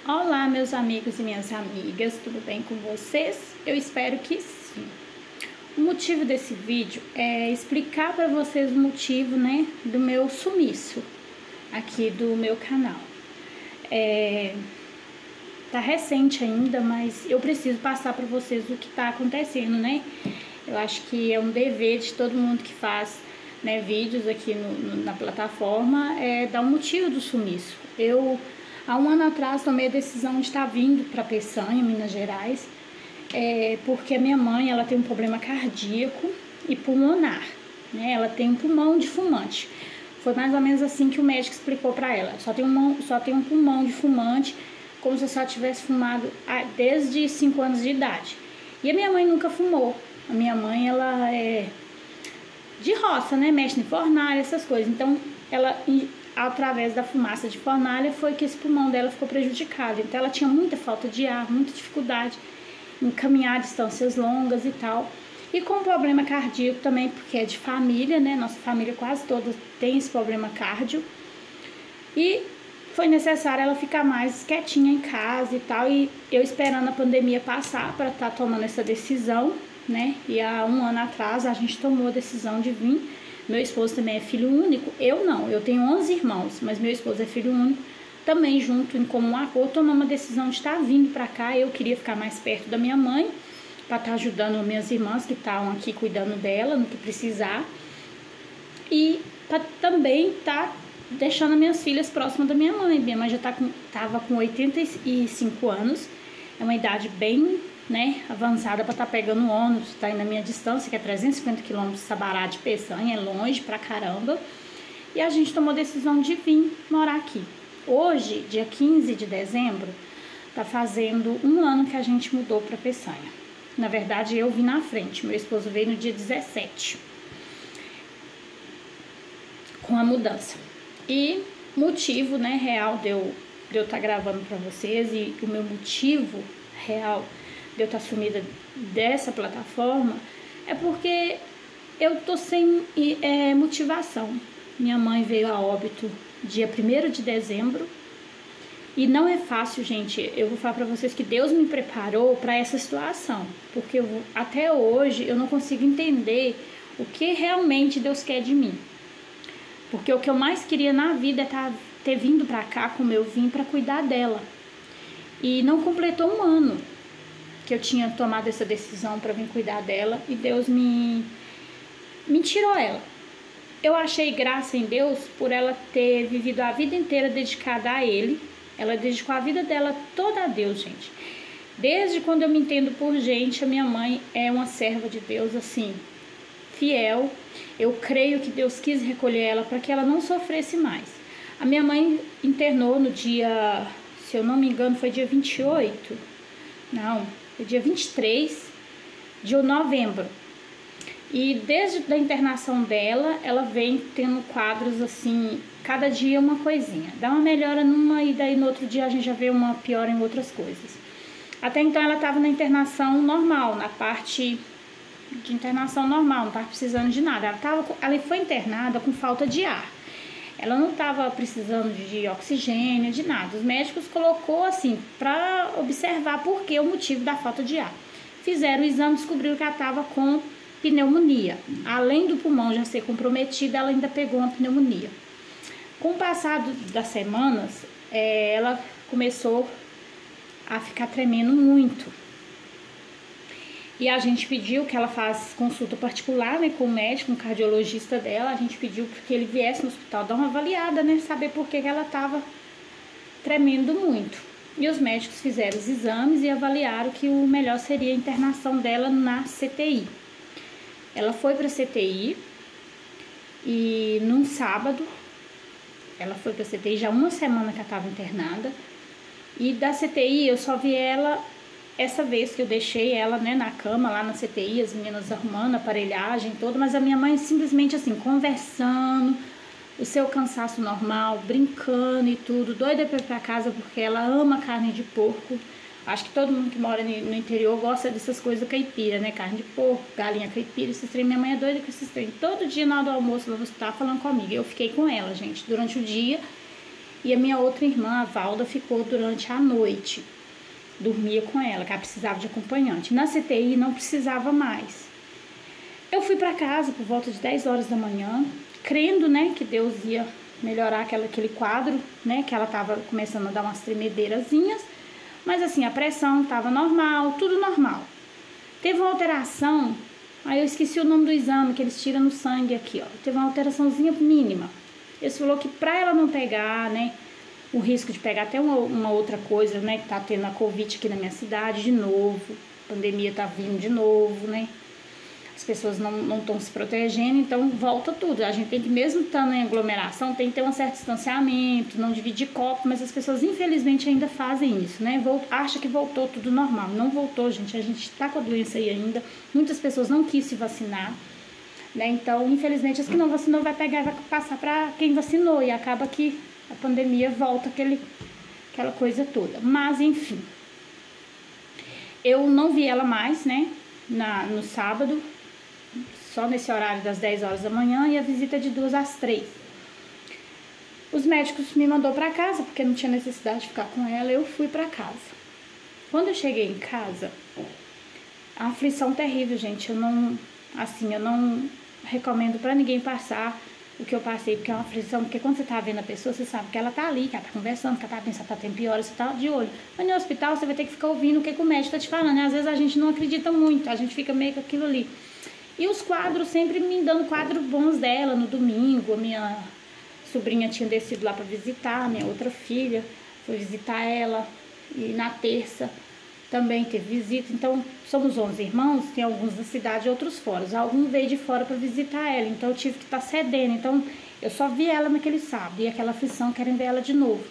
Olá, meus amigos e minhas amigas, tudo bem com vocês? Eu espero que sim. O motivo desse vídeo é explicar para vocês o motivo, do meu sumiço aqui do meu canal. Tá recente ainda, mas eu preciso passar para vocês o que tá acontecendo, Eu acho que é um dever de todo mundo que faz, vídeos aqui na plataforma, dar um motivo do sumiço. Há um ano atrás, tomei a decisão de estar vindo para Peçanha, Minas Gerais, porque a minha mãe, ela tem um problema cardíaco e pulmonar, Ela tem um pulmão de fumante. Foi mais ou menos assim que o médico explicou para ela. Só tem um pulmão de fumante, como se só tivesse fumado desde 5 anos de idade. E a minha mãe nunca fumou. A minha mãe, ela é de roça, mexe em fornalha, essas coisas. Então, ela, através da fumaça de fornalha, foi que esse pulmão dela ficou prejudicado. Então, ela tinha muita falta de ar, muita dificuldade em caminhar distâncias longas e tal. E com problema cardíaco também, porque é de família, Nossa família quase toda tem esse problema cardio. E foi necessário ela ficar mais quietinha em casa e tal. E eu esperando a pandemia passar para estar tomando essa decisão, E há um ano atrás a gente tomou a decisão de vir. Meu esposo também é filho único. Eu não, eu tenho 11 irmãos, mas meu esposo é filho único. Também junto, em comum acordo, tomamos a decisão de estar vindo para cá. Eu queria ficar mais perto da minha mãe, para estar ajudando minhas irmãs que estavam aqui cuidando dela, no que precisar. E para também estar deixando minhas filhas próximas da minha mãe. Minha mãe já estava com 85 anos. É uma idade bem, avançada para estar pegando ônibus. Está aí na minha distância, que é 350 km de Sabará de Peçanha, é longe pra caramba. E a gente tomou a decisão de vir morar aqui. Hoje, dia 15 de dezembro, tá fazendo um ano que a gente mudou para Peçanha. Na verdade, eu vim na frente, meu esposo veio no dia 17, com a mudança. E motivo, real de eu estar gravando para vocês, e o meu motivo real de eu estar sumida dessa plataforma, é porque eu tô sem motivação. Minha mãe veio a óbito dia 1º de dezembro, e não é fácil, gente. Eu vou falar pra vocês que Deus me preparou para essa situação, porque até hoje eu não consigo entender o que realmente Deus quer de mim. Porque o que eu mais queria na vida é ter vindo pra cá como eu vim, pra cuidar dela. E não completou um ano que eu tinha tomado essa decisão para vir cuidar dela, e Deus me tirou ela. Eu achei graça em Deus por ela ter vivido a vida inteira dedicada a Ele. Ela dedicou a vida dela toda a Deus, gente. Desde quando eu me entendo por gente, a minha mãe é uma serva de Deus, assim, fiel. Eu creio que Deus quis recolher ela para que ela não sofresse mais. A minha mãe internou no dia, se eu não me engano, foi dia 28. Não, foi dia 23 de novembro. E desde a internação dela, ela vem tendo quadros assim, cada dia uma coisinha. Dá uma melhora numa e daí no outro dia a gente já vê uma piora em outras coisas. Até então ela estava na internação normal, na parte de internação normal, não estava precisando de nada. Ela foi internada com falta de ar. Ela não estava precisando de oxigênio, de nada. Os médicos colocou assim, para observar por que o motivo da falta de ar. Fizeram o exame, descobriram que ela estava com pneumonia. Além do pulmão já ser comprometido, ela ainda pegou uma pneumonia. Com o passar das semanas, ela começou a ficar tremendo muito. E a gente pediu que ela faça consulta particular, com o médico, um cardiologista dela. A gente pediu que ele viesse no hospital dar uma avaliada, saber por que ela estava tremendo muito. E os médicos fizeram os exames e avaliaram que o melhor seria a internação dela na CTI. Ela foi para a CTI e num sábado, ela foi para a CTI já uma semana que ela estava internada. E da CTI eu só vi ela essa vez que eu deixei ela, na cama lá na CTI, as meninas arrumando a aparelhagem toda, mas a minha mãe simplesmente assim, conversando, o seu cansaço normal, brincando e tudo, doida pra ir pra casa porque ela ama carne de porco. Acho que todo mundo que mora no interior gosta dessas coisas caipira, Carne de porco, galinha caipira, esses trem. Minha mãe é doida com esses trem. Todo dia na hora do almoço ela vai estar falando comigo. Eu fiquei com ela, gente, durante o dia. E a minha outra irmã, a Valda, ficou durante a noite. Dormia com ela, que ela precisava de acompanhante. Na CTI não precisava mais. Eu fui para casa por volta de 10 horas da manhã, crendo, né, que Deus ia melhorar aquele quadro, né, que ela estava começando a dar umas tremedeirazinhas, mas assim, a pressão estava normal, tudo normal. Teve uma alteração, aí eu esqueci o nome do exame que eles tiram no sangue aqui, ó. Teve uma alteraçãozinha mínima. Eles falou que para ela não pegar, né, o risco de pegar até uma outra coisa, né, que tá tendo a Covid aqui na minha cidade de novo, a pandemia tá vindo de novo, né, as pessoas não estão se protegendo, então volta tudo. A gente tem que, mesmo estando em aglomeração, tem que ter um certo distanciamento, não dividir copo, mas as pessoas infelizmente ainda fazem isso, né, acha que voltou tudo normal. Não voltou, gente, a gente tá com a doença aí ainda, muitas pessoas não quis se vacinar, né, então infelizmente as que não vacinou vai pegar e vai passar para quem vacinou, e acaba que a pandemia volta aquela coisa toda. Mas, enfim, eu não vi ela mais, né, no sábado, só nesse horário das 10 horas da manhã, e a visita de 2 às 3. Os médicos me mandou para casa, porque não tinha necessidade de ficar com ela, eu fui para casa. Quando eu cheguei em casa, a aflição terrível, gente, eu não recomendo para ninguém passar o que eu passei, porque é uma aflição, porque quando você tá vendo a pessoa, você sabe que ela tá ali, que ela tá conversando, que ela tá pensando, tá tendo pior, você tá de olho. Mas no hospital você vai ter que ficar ouvindo o que o médico tá te falando, e às vezes a gente não acredita muito, a gente fica meio com aquilo ali. E os quadros, sempre me dando quadros bons dela. No domingo, a minha sobrinha tinha descido lá para visitar, a minha outra filha foi visitar ela, e na terça também teve visita. Então, somos 11 irmãos, tem alguns da cidade e outros fora. Algum veio de fora para visitar ela, então eu tive que estar cedendo. Então, eu só vi ela naquele sábado, e aquela aflição, querendo ver ela de novo.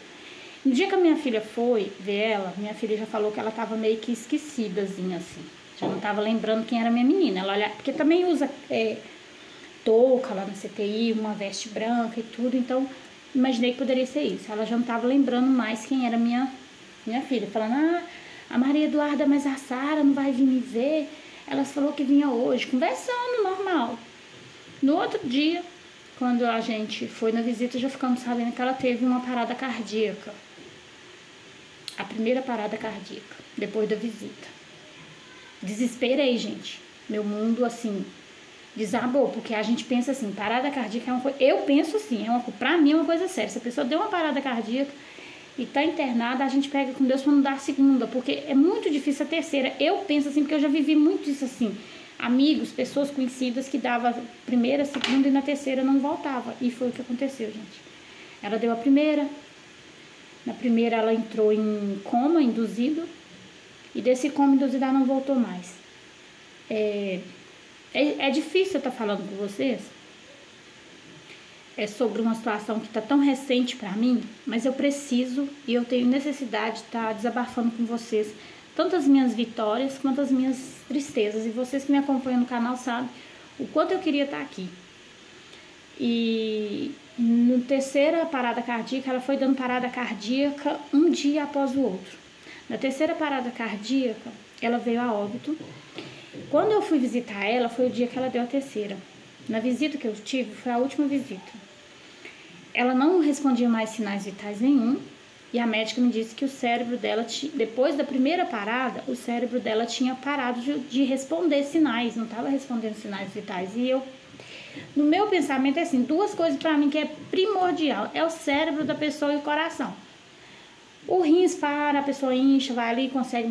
No dia que a minha filha foi ver ela, minha filha já falou que ela estava meio que esquecidazinha, assim. Já não estava lembrando quem era minha menina. Ela olha, porque também usa touca lá na CTI, uma veste branca e tudo, então imaginei que poderia ser isso. Ela já não estava lembrando mais quem era minha filha, falando, a Maria Eduarda, mas a Sara não vai vir me ver, ela falou que vinha hoje, conversando normal. No outro dia, quando a gente foi na visita, já ficamos sabendo que ela teve uma parada cardíaca, a primeira parada cardíaca, depois da visita. Desesperei, gente, meu mundo assim desabou, porque a gente pensa assim, parada cardíaca é uma coisa, eu penso assim, pra mim é uma coisa séria. Se a pessoa deu uma parada cardíaca e tá internada, a gente pega com Deus para não dar a segunda, porque é muito difícil a terceira. Eu penso assim, porque eu já vivi muito isso assim, amigos, pessoas conhecidas que dava a primeira, a segunda, e na terceira não voltava, e foi o que aconteceu, gente. Ela deu a primeira, na primeira ela entrou em coma induzido, e desse coma induzido ela não voltou mais. É difícil eu estar falando com vocês, sobre uma situação que está tão recente para mim, mas eu preciso e eu tenho necessidade de estar desabafando com vocês, tanto as minhas vitórias quanto as minhas tristezas, e vocês que me acompanham no canal sabem o quanto eu queria estar aqui. E na terceira parada cardíaca, ela foi dando parada cardíaca um dia após o outro. Na terceira parada cardíaca, ela veio a óbito. Quando eu fui visitar ela, foi o dia que ela deu a terceira. Na visita que eu tive, foi a última visita. Ela não respondia mais sinais vitais nenhum, e a médica me disse que o cérebro dela, depois da primeira parada, o cérebro dela tinha parado de responder sinais, não estava respondendo sinais vitais. E eu, no meu pensamento, é assim, duas coisas para mim que é primordial, é o cérebro da pessoa e o coração. O rins para, a pessoa incha, vai ali, consegue,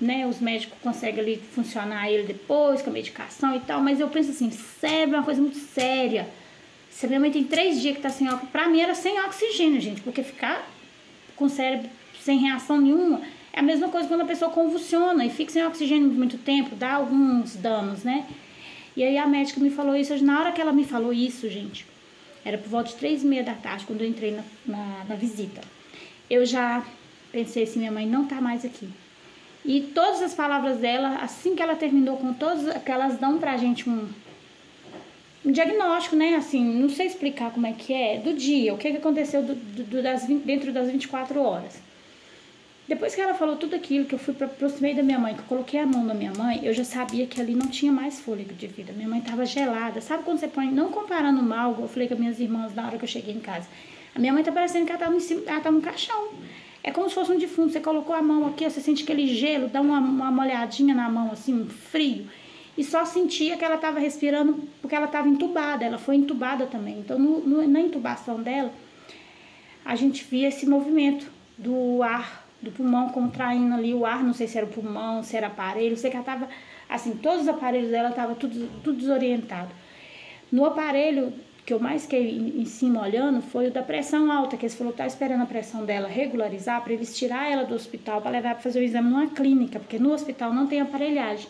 né, os médicos conseguem ali funcionar ele depois, com a medicação e tal, mas eu penso assim, cérebro é uma coisa muito séria. Se a minha mãe tem 3 dias que tá sem oxigênio, pra mim era sem oxigênio, gente, porque ficar com o cérebro sem reação nenhuma é a mesma coisa quando a pessoa convulsiona e fica sem oxigênio muito tempo, dá alguns danos, né? E aí a médica me falou isso, na hora que ela me falou isso, gente, era por volta de 3h30 da tarde, quando eu entrei na visita. Eu já pensei assim, minha mãe não tá mais aqui. E todas as palavras dela, assim que ela terminou com todas, que elas dão pra gente um diagnóstico, né? Assim, não sei explicar como é que é, do dia, o que aconteceu dentro das 24 horas. Depois que ela falou tudo aquilo, que eu fui aproximei da minha mãe, que eu coloquei a mão na minha mãe, eu já sabia que ali não tinha mais fôlego de vida. Minha mãe tava gelada. Sabe quando você põe, não comparando mal, eu falei com as minhas irmãs na hora que eu cheguei em casa, A minha mãe tá parecendo que ela tá, ela tá no caixão. É como se fosse um defunto. Você colocou a mão aqui, você sente aquele gelo, dá uma molhadinha na mão, assim, um frio. E só sentia que ela estava respirando porque ela estava entubada. Ela foi entubada também. Então, na intubação dela, a gente via esse movimento do ar, do pulmão contraindo ali o ar. Não sei se era o pulmão, se era aparelho. Sei que ela estava, assim, todos os aparelhos dela estavam tudo desorientado. No aparelho que eu mais fiquei em cima olhando foi o da pressão alta, que eles falaram que tá esperando a pressão dela regularizar para eles tirar ela do hospital para levar para fazer o exame numa clínica, porque no hospital não tem aparelhagem.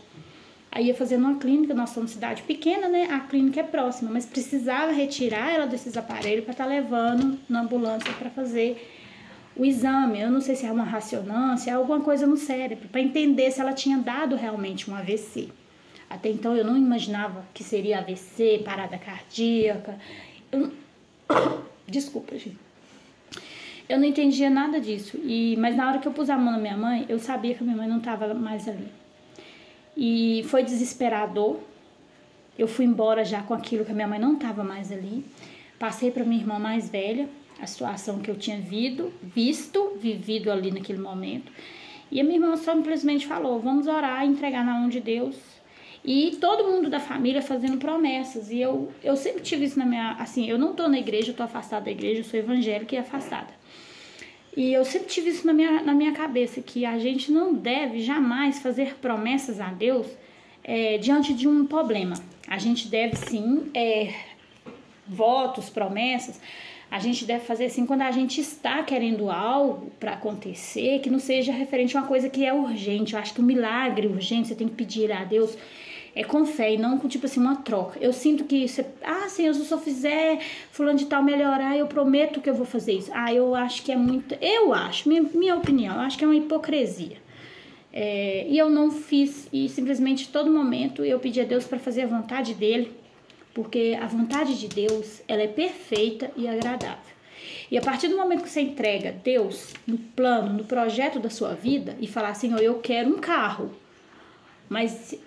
Aí ia fazer numa clínica, nós somos cidade pequena, né? A clínica é próxima, mas precisava retirar ela desses aparelhos para estar levando na ambulância para fazer o exame. Eu não sei se é uma ressonância, alguma coisa no cérebro, para entender se ela tinha dado realmente um AVC. Até então eu não imaginava que seria AVC, parada cardíaca. Desculpa, gente. Eu não entendia nada disso. Mas na hora que eu pus a mão na minha mãe, eu sabia que a minha mãe não estava mais ali. E foi desesperador. Eu fui embora já com aquilo que a minha mãe não estava mais ali. Passei para minha irmã mais velha a situação que eu tinha vivido ali naquele momento. E a minha irmã simplesmente falou, vamos orar, entregar na mão de Deus. E todo mundo da família fazendo promessas. E eu sempre tive isso na minha... Assim, eu não tô na igreja, eu tô afastada da igreja, eu sou evangélica e afastada. E eu sempre tive isso na minha cabeça, que a gente não deve jamais fazer promessas a Deus diante de um problema. A gente deve sim, votos, promessas, a gente deve fazer assim quando a gente está querendo algo para acontecer, que não seja referente a uma coisa que é urgente. Eu acho que um milagre urgente, você tem que pedir a Deus com fé e não com tipo assim uma troca. Eu sinto que você, Senhor, se eu só fizer fulano de tal melhorar, eu prometo que eu vou fazer isso. Eu acho que é muito, minha opinião, eu acho que é uma hipocrisia. E eu não fiz, e simplesmente todo momento eu pedi a Deus para fazer a vontade dele, porque a vontade de Deus, ela é perfeita e agradável. E a partir do momento que você entrega Deus no plano, no projeto da sua vida e falar, Senhor, eu quero um carro, mas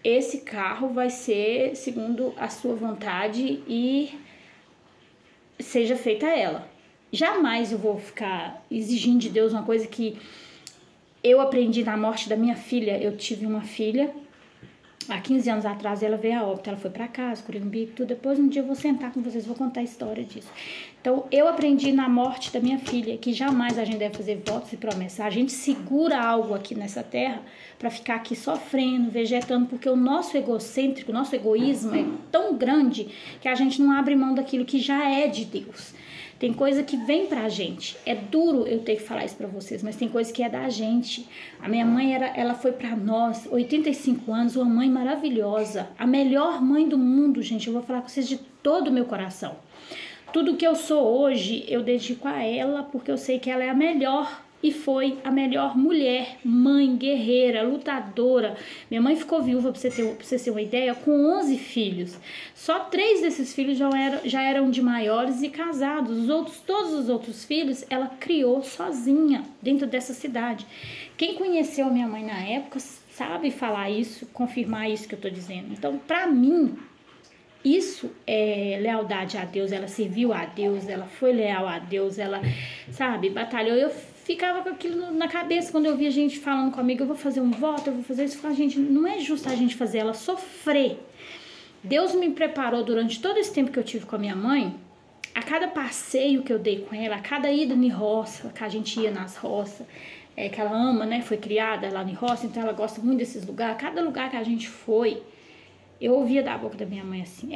esse carro vai ser segundo a sua vontade e seja feita ela. Jamais eu vou ficar exigindo de Deus uma coisa que eu aprendi na morte da minha filha. Eu tive uma filha, há 15 anos atrás ela veio a óbito, ela foi pra casa, curei um bico, tudo. Depois um dia eu vou sentar com vocês, vou contar a história disso. Então eu aprendi na morte da minha filha que jamais a gente deve fazer votos e promessas. A gente segura algo aqui nessa terra para ficar aqui sofrendo, vegetando, porque o nosso egocêntrico, o nosso egoísmo é tão grande que a gente não abre mão daquilo que já é de Deus. Tem coisa que vem pra gente. É duro eu ter que falar isso pra vocês, mas tem coisa que é da gente. A minha mãe, ela foi pra nós, 85 anos, uma mãe maravilhosa. A melhor mãe do mundo, gente. Eu vou falar com vocês de todo o meu coração. Tudo que eu sou hoje, eu dedico a ela, porque eu sei que ela é a melhor. E foi a melhor mulher, mãe, guerreira, lutadora. Minha mãe ficou viúva, pra você ter uma ideia, com 11 filhos. Só 3 desses filhos já eram de maiores e casados. Todos os outros filhos, ela criou sozinha dentro dessa cidade. Quem conheceu a minha mãe na época sabe falar isso, confirmar isso que eu tô dizendo. Então, pra mim, isso é lealdade a Deus. Ela serviu a Deus, ela foi leal a Deus, ela, sabe, batalhou. Eu ficava com aquilo na cabeça quando eu via gente falando comigo, eu vou fazer um voto, eu vou fazer isso. Eu falava, gente, não é justo a gente fazer ela sofrer. Deus me preparou durante todo esse tempo que eu tive com a minha mãe, a cada passeio que eu dei com ela, a cada ida em roça, que a gente ia nas roças, que ela ama, né, foi criada lá em roça, então ela gosta muito desses lugares. Cada lugar que a gente foi, eu ouvia da boca da minha mãe assim,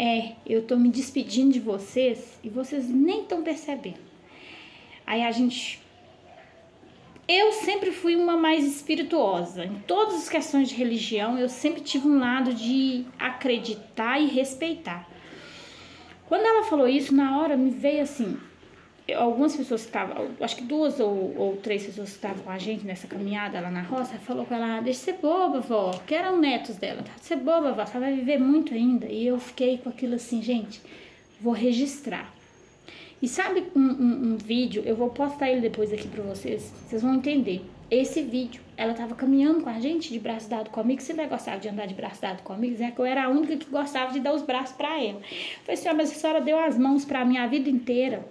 eu tô me despedindo de vocês e vocês nem estão percebendo. Aí eu sempre fui uma mais espirituosa. Em todas as questões de religião, eu sempre tive um lado de acreditar e respeitar. Quando ela falou isso, na hora me veio assim, algumas pessoas que estavam, acho que 2 ou 3 pessoas que estavam com a gente nessa caminhada lá na roça, falou com ela, deixa de ser boba, vó, que eram netos dela, deixa de ser boba, vó, você vai viver muito ainda. E eu fiquei com aquilo assim, gente, vou registrar. E sabe um vídeo, eu vou postar ele depois aqui pra vocês vão entender. Esse vídeo, ela tava caminhando com a gente de braço dado comigo. Você não gostava de andar de braço dado comigo? É que eu era a única que gostava de dar os braços pra ela. Eu falei assim, mas a senhora deu as mãos pra mim a vida inteira.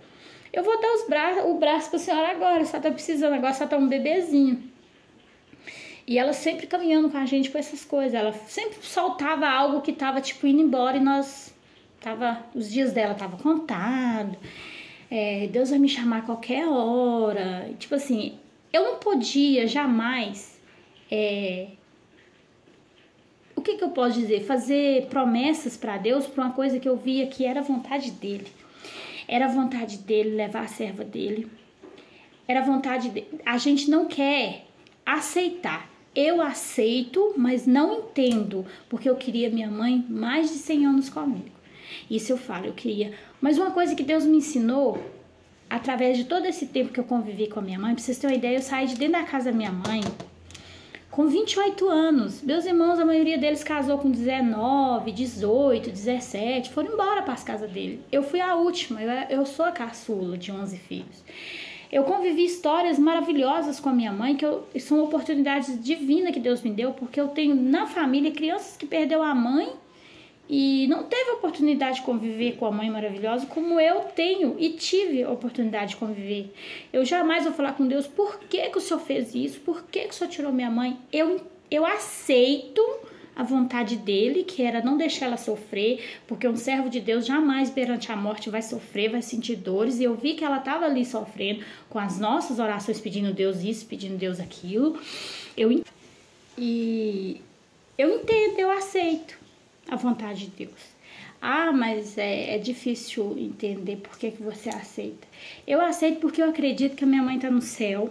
Eu vou dar o braço pra senhora agora, só tá precisando, agora só tá um bebezinho. E ela sempre caminhando com a gente com essas coisas. Ela sempre soltava algo que tava, tipo, indo embora e os dias dela tava contado. Deus vai me chamar a qualquer hora. Tipo assim, eu não podia jamais... o que eu posso dizer? Fazer promessas para Deus por uma coisa que eu via que era vontade dele. Era vontade dele levar a serva dele. Era vontade dele. A gente não quer aceitar. Eu aceito, mas não entendo, porque eu queria minha mãe mais de 100 anos comigo. Isso eu falo, eu queria. Mas uma coisa que Deus me ensinou, através de todo esse tempo que eu convivi com a minha mãe, pra vocês terem uma ideia, eu saí de dentro da casa da minha mãe com 28 anos. Meus irmãos, a maioria deles casou com 19, 18, 17, foram embora para as casas dele. Eu fui a última, eu sou a caçula de 11 filhos. Eu convivi histórias maravilhosas com a minha mãe, são oportunidades divinas que Deus me deu, porque eu tenho na família crianças que perdeu a mãe e não teve oportunidade de conviver com a mãe maravilhosa como eu tenho e tive a oportunidade de conviver. Eu jamais vou falar com Deus, por que o Senhor fez isso? Por que o Senhor tirou minha mãe? Eu aceito a vontade dele, que era não deixar ela sofrer, porque um servo de Deus jamais perante a morte vai sofrer, vai sentir dores, e eu vi que ela estava ali sofrendo com as nossas orações, pedindo Deus isso, pedindo Deus aquilo. Eu entendo, eu aceito a vontade de Deus. Mas é difícil entender por que você aceita. Eu aceito porque eu acredito que a minha mãe está no céu.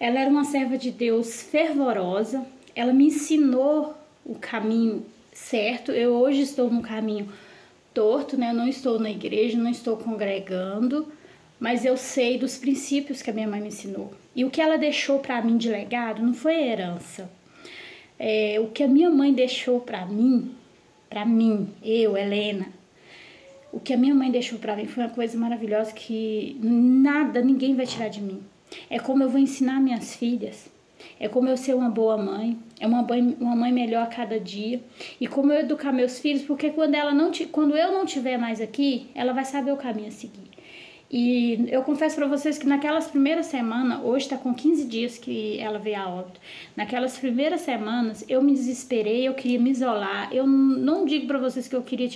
Ela era uma serva de Deus fervorosa. Ela me ensinou o caminho certo. Eu hoje estou no caminho torto, né? Eu não estou na igreja, não estou congregando, mas eu sei dos princípios que a minha mãe me ensinou. E o que ela deixou para mim de legado não foi herança. O que a minha mãe deixou para mim, eu, Helena, o que a minha mãe deixou para mim foi uma coisa maravilhosa que ninguém vai tirar de mim. É como eu vou ensinar minhas filhas, é como eu ser uma boa mãe, uma mãe melhor a cada dia, e como eu educar meus filhos, porque quando eu não estiver mais aqui, ela vai saber o caminho a seguir. E eu confesso para vocês que naquelas primeiras semanas, hoje está com 15 dias que ela veio a óbito, naquelas primeiras semanas eu me desesperei, eu queria me isolar. Eu não digo para vocês que eu queria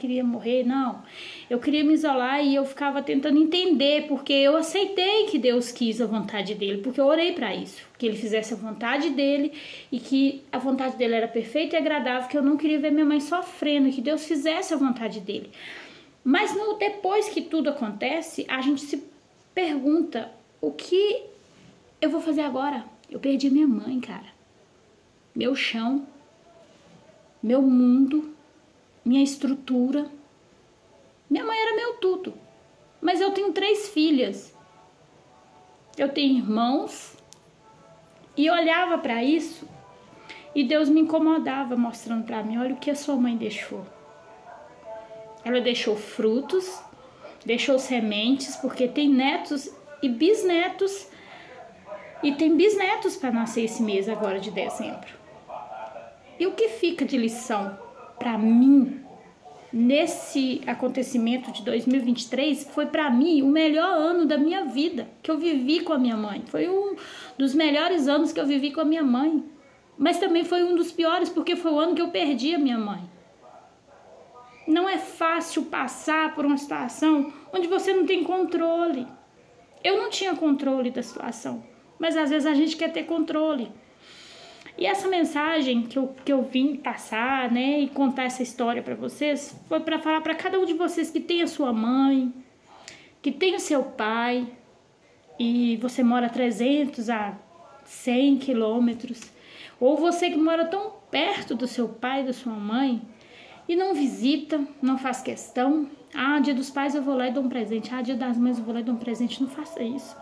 queria morrer, não. Eu queria me isolar e eu ficava tentando entender, porque eu aceitei que Deus quis a vontade dele, porque eu orei para isso, que ele fizesse a vontade dele e que a vontade dele era perfeita e agradável, que eu não queria ver minha mãe sofrendo, que Deus fizesse a vontade dele. Mas depois que tudo acontece, a gente se pergunta, o que eu vou fazer agora? Eu perdi minha mãe, cara. Meu chão, meu mundo, minha estrutura. Minha mãe era meu tudo. Mas eu tenho 3 filhas. Eu tenho irmãos. E eu olhava para isso e Deus me incomodava mostrando para mim, olha o que a sua mãe deixou. Ela deixou frutos, deixou sementes, porque tem netos e bisnetos, e tem bisnetos para nascer esse mês agora de dezembro. E o que fica de lição para mim nesse acontecimento de 2023 foi para mim o melhor ano da minha vida, que eu vivi com a minha mãe. Foi um dos melhores anos que eu vivi com a minha mãe, mas também foi um dos piores, porque foi o ano que eu perdi a minha mãe. Não é fácil passar por uma situação onde você não tem controle. Eu não tinha controle da situação, mas às vezes a gente quer ter controle. E essa mensagem que eu vim passar, né, e contar essa história para vocês, foi para falar para cada um de vocês que tem a sua mãe, que tem o seu pai, e você mora 300 a 100 quilômetros, ou você que mora tão perto do seu pai e da sua mãe, e não visita, não faz questão. Dia dos pais eu vou lá e dou um presente. Dia das mães eu vou lá e dou um presente. Não faça isso.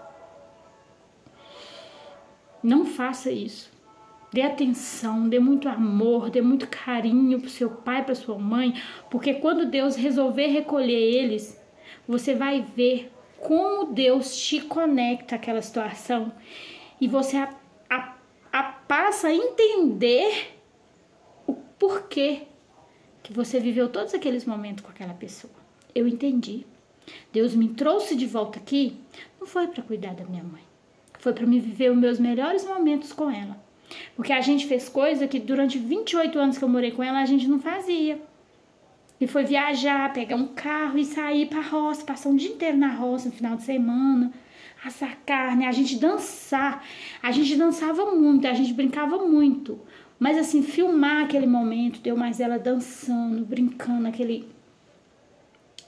Não faça isso. Dê atenção, dê muito amor, dê muito carinho pro seu pai, pra sua mãe, porque quando Deus resolver recolher eles, você vai ver como Deus te conecta àquela situação e você passa a entender o porquê que você viveu todos aqueles momentos com aquela pessoa. Eu entendi. Deus me trouxe de volta aqui, não foi para cuidar da minha mãe. Foi para me viver os meus melhores momentos com ela. Porque a gente fez coisa que durante 28 anos que eu morei com ela, a gente não fazia. E foi viajar, pegar um carro e sair pra roça, passar um dia inteiro na roça no final de semana, assar carne, a gente dançar. A gente dançava muito, a gente brincava muito. Mas assim, filmar aquele momento, deu mais ela dançando, brincando, aquele...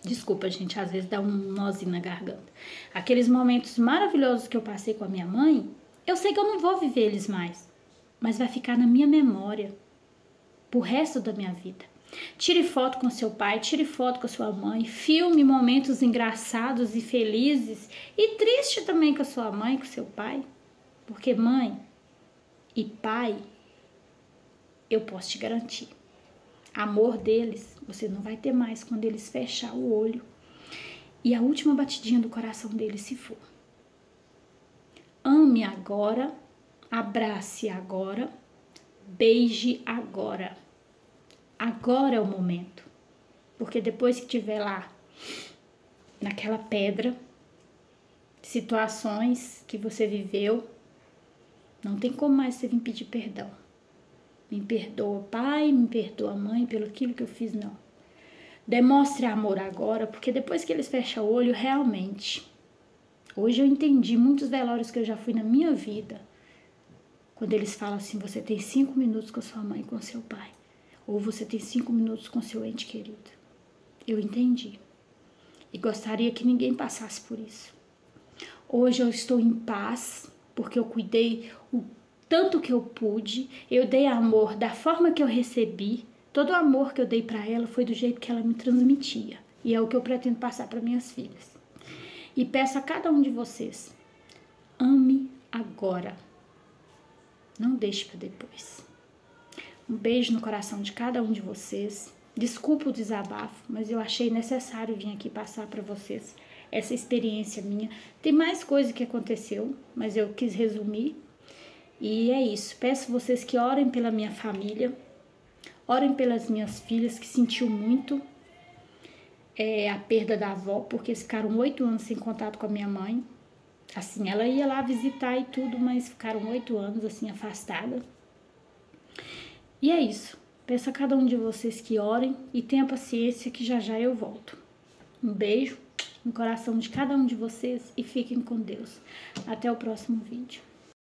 Desculpa, gente, às vezes dá um nozinho na garganta. Aqueles momentos maravilhosos que eu passei com a minha mãe, eu sei que eu não vou viver eles mais, mas vai ficar na minha memória pro resto da minha vida. Tire foto com seu pai, tire foto com a sua mãe, filme momentos engraçados e felizes e triste também com a sua mãe, com seu pai. Porque mãe e pai, eu posso te garantir, amor deles você não vai ter mais quando eles fechar o olho e a última batidinha do coração deles se for. Ame agora, abrace agora, beije agora. Agora é o momento, porque depois que estiver lá, naquela pedra, situações que você viveu, não tem como mais você vir pedir perdão. Me perdoa, pai, me perdoa, mãe, pelo aquilo que eu fiz, não. Demonstre amor agora, porque depois que eles fecham o olho, realmente, hoje eu entendi muitos velórios que eu já fui na minha vida, quando eles falam assim, você tem 5 minutos com a sua mãe e com seu pai. Ou você tem 5 minutos com seu ente querido. Eu entendi. E gostaria que ninguém passasse por isso. Hoje eu estou em paz, porque eu cuidei o tanto que eu pude. Eu dei amor da forma que eu recebi. Todo o amor que eu dei para ela foi do jeito que ela me transmitia. E é o que eu pretendo passar para minhas filhas. E peço a cada um de vocês, ame agora. Não deixe para depois. Um beijo no coração de cada um de vocês. Desculpa o desabafo, mas eu achei necessário vir aqui passar para vocês essa experiência minha. Tem mais coisa que aconteceu, mas eu quis resumir. E é isso. Peço vocês que orem pela minha família, orem pelas minhas filhas, que sentiu muito a perda da avó, porque eles ficaram 8 anos sem contato com a minha mãe. Assim, ela ia lá visitar e tudo, mas ficaram 8 anos assim afastada. E é isso. Peço a cada um de vocês que orem e tenha paciência que já já eu volto. Um beijo no coração de cada um de vocês e fiquem com Deus. Até o próximo vídeo.